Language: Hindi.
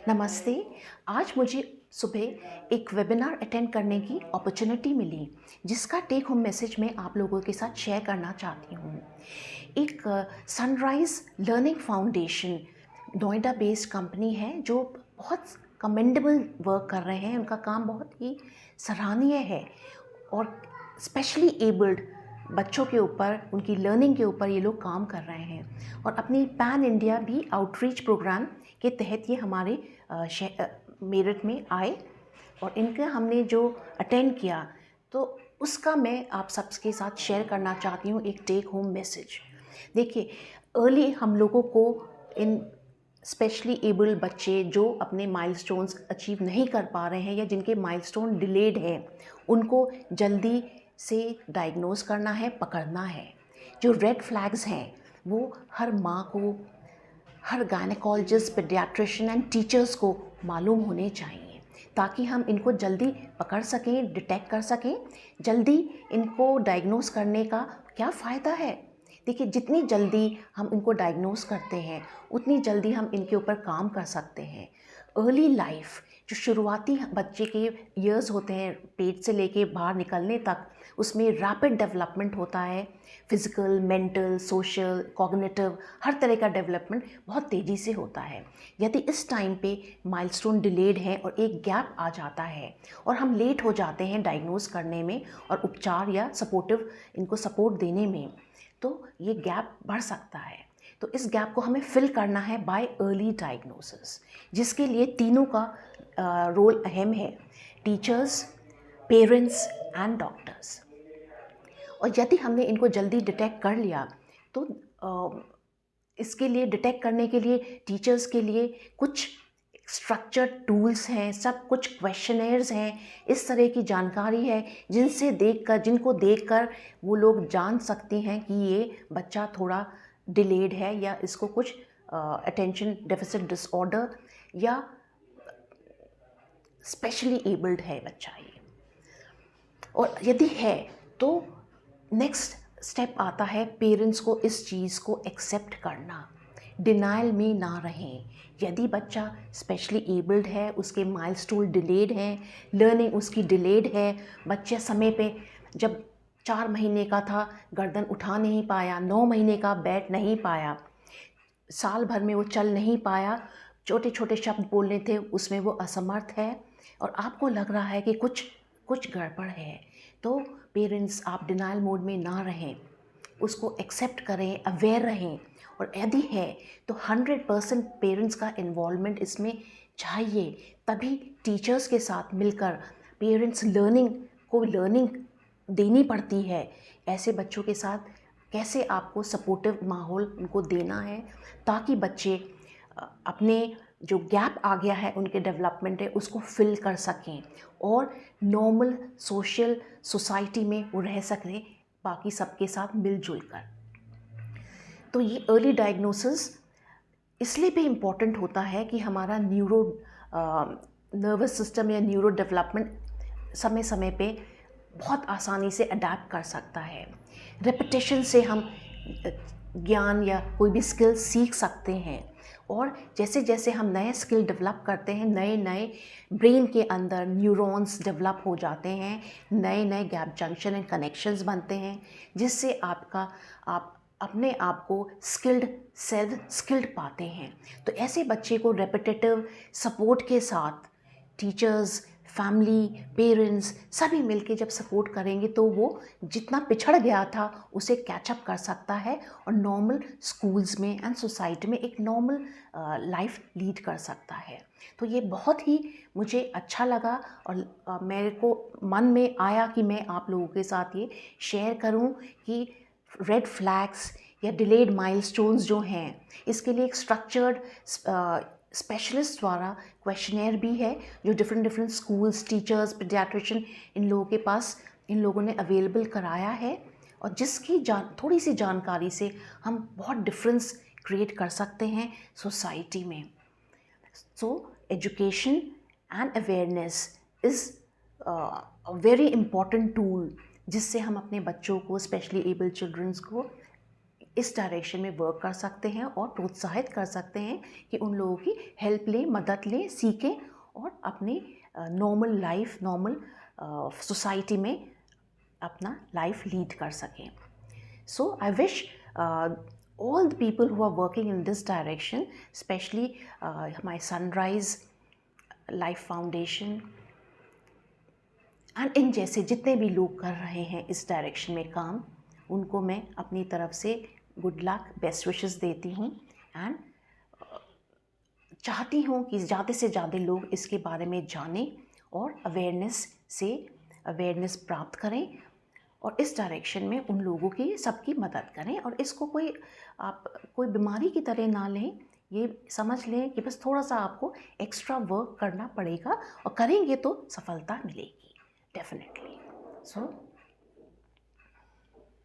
नमस्ते। आज मुझे सुबह एक वेबिनार अटेंड करने की अपॉर्चुनिटी मिली, जिसका टेक होम मैसेज मैं आप लोगों के साथ शेयर करना चाहती हूँ। एक sunrise learning foundation Noida based company है, जो बहुत कमेंडेबल वर्क कर रहे हैं। उनका काम बहुत ही सराहनीय है और स्पेशली एबल्ड बच्चों के ऊपर, उनकी लर्निंग के ऊपर ये लोग काम कर रहे हैं। और अपनी पैन इंडिया भी आउटरीच प्रोग्राम के तहत ये हमारे मेरठ में आए और इनका हमने जो अटेंड किया, तो उसका मैं आप सबके साथ शेयर करना चाहती हूँ एक टेक होम मैसेज। देखिए, अर्ली हम लोगों को इन स्पेशली एबल्ड बच्चे जो अपने माइलस्टोन्स अचीव नहीं कर पा रहे हैं या जिनके माइलस्टोन डिलेड हैं, उनको जल्दी से डायग्नोज करना है, पकड़ना है। जो रेड फ्लैग्स हैं वो हर माँ को, हर गायनेकोलॉजिस्ट, पीडियाट्रिशियन एंड टीचर्स को मालूम होने चाहिए, ताकि हम इनको जल्दी पकड़ सकें, डिटेक्ट कर सकें। जल्दी इनको डायग्नोस करने का क्या फ़ायदा है? देखिए, जितनी जल्दी हम इनको डायग्नोस करते हैं, उतनी जल्दी हम इनके ऊपर काम कर सकते हैं। अर्ली लाइफ, जो शुरुआती बच्चे के ईयर्स होते हैं पेट से लेके बाहर निकलने तक, उसमें रैपिड डेवलपमेंट होता है। फिज़िकल, मेंटल, सोशल, कॉग्निटिव, हर तरह का डेवलपमेंट बहुत तेज़ी से होता है। यदि इस टाइम पे माइलस्टोन डिलेड है और एक गैप आ जाता है और हम लेट हो जाते हैं डायग्नोज करने में और उपचार या सपोर्टिव इनको सपोर्ट देने में, तो ये गैप बढ़ सकता है। तो इस गैप को हमें फिल करना है बाय अर्ली डायग्नोसिस, जिसके लिए तीनों का रोल अहम है: टीचर्स, पेरेंट्स एंड डॉक्टर्स। और यदि हमने इनको जल्दी डिटेक्ट कर लिया, तो इसके लिए, डिटेक्ट करने के लिए टीचर्स के लिए कुछ स्ट्रक्चर्ड टूल्स हैं, सब कुछ क्वेश्चनर्स हैं, इस तरह की जानकारी है जिनको देखकर वो लोग जान सकते हैं कि ये बच्चा थोड़ा डिलेड है या इसको कुछ अटेंशन डेफिसिट डिसऑर्डर या स्पेशली एबल्ड है बच्चा ये। और यदि है तो नेक्स्ट स्टेप आता है पेरेंट्स को इस चीज़ को एक्सेप्ट करना, डिनाइल में ना रहें। यदि बच्चा स्पेशली एबल्ड है, उसके माइलस्टोन डिलेड हैं, लर्निंग उसकी डिलेड है, बच्चा समय पे जब 4 महीने का था गर्दन उठा नहीं पाया, 9 महीने का बैठ नहीं पाया, साल भर में वो चल नहीं पाया, छोटे छोटे शब्द बोलने थे उसमें वो असमर्थ है, और आपको लग रहा है कि कुछ कुछ गड़बड़ है, तो पेरेंट्स, आप डिनाइल मोड में ना रहें, उसको एक्सेप्ट करें, अवेयर रहें। और यदि है तो 100% पेरेंट्स का इन्वॉल्वमेंट इसमें चाहिए। तभी टीचर्स के साथ मिलकर पेरेंट्स लर्निंग देनी पड़ती है। ऐसे बच्चों के साथ कैसे आपको सपोर्टिव माहौल उनको देना है, ताकि बच्चे अपने जो गैप आ गया है उनके डेवलपमेंट है उसको फिल कर सकें और नॉर्मल सोशल सोसाइटी में वो रह सकें, बाकी सबके साथ मिलजुल कर। तो ये अर्ली डायग्नोसिस इसलिए भी इम्पॉर्टेंट होता है कि हमारा नर्वस सिस्टम या न्यूरो डेवलपमेंट समय समय पे बहुत आसानी से अडेप्ट कर सकता है। रेपिटेशन से हम ज्ञान या कोई भी स्किल सीख सकते हैं, और जैसे जैसे हम नए स्किल डेवलप करते हैं, नए नए ब्रेन के अंदर न्यूरॉन्स डेवलप हो जाते हैं, नए नए गैप जंक्शन एंड कनेक्शंस बनते हैं, जिससे आप अपने आप को सेल्फ स्किल्ड पाते हैं। तो ऐसे बच्चे को रेपिटेटिव सपोर्ट के साथ टीचर्स, फैमिली, पेरेंट्स सभी मिलके जब सपोर्ट करेंगे, तो वो जितना पिछड़ गया था उसे कैचअप कर सकता है और नॉर्मल स्कूल्स में एंड सोसाइटी में एक नॉर्मल लाइफ लीड कर सकता है। तो ये बहुत ही मुझे अच्छा लगा और मेरे को मन में आया कि मैं आप लोगों के साथ ये शेयर करूं कि रेड फ्लैग्स या डिलेड माइलस्टोन्स जो हैं, इसके लिए एक स्ट्रक्चर्ड स्पेशलिस्ट द्वारा क्वेश्चनेयर भी है, जो डिफरेंट स्कूल्स, टीचर्स, पीडियाट्रिशियन, इन लोगों ने अवेलेबल कराया है, और जिसकी थोड़ी सी जानकारी से हम बहुत डिफरेंस क्रिएट कर सकते हैं सोसाइटी में। So education and awareness is a very important tool, जिससे हम अपने बच्चों को, स्पेशली एबल चिल्ड्रंस को इस डायरेक्शन में वर्क कर सकते हैं और प्रोत्साहित कर सकते हैं कि उन लोगों की हेल्प लें, मदद लें, सीखें और अपनी नॉर्मल लाइफ, नॉर्मल सोसाइटी में अपना लाइफ लीड कर सकें. So I wish all the people who are working in this direction, especially my Sunrise Life Foundation and in जैसे जितने भी लोग कर रहे हैं इस डायरेक्शन में काम, उनको मैं अपनी तरफ से गुड लक, बेस्ट विशेस देती हूँ एंड चाहती हूँ कि ज़्यादा से ज़्यादा लोग इसके बारे में जानें और अवेयरनेस प्राप्त करें और इस डायरेक्शन में उन लोगों की सबकी मदद करें. और इसको आप कोई बीमारी की तरह ना लें, ये समझ लें कि बस थोड़ा सा आपको एक्स्ट्रा वर्क करना पड़ेगा और करेंगे तो सफलता मिलेगी डेफिनेटली. सो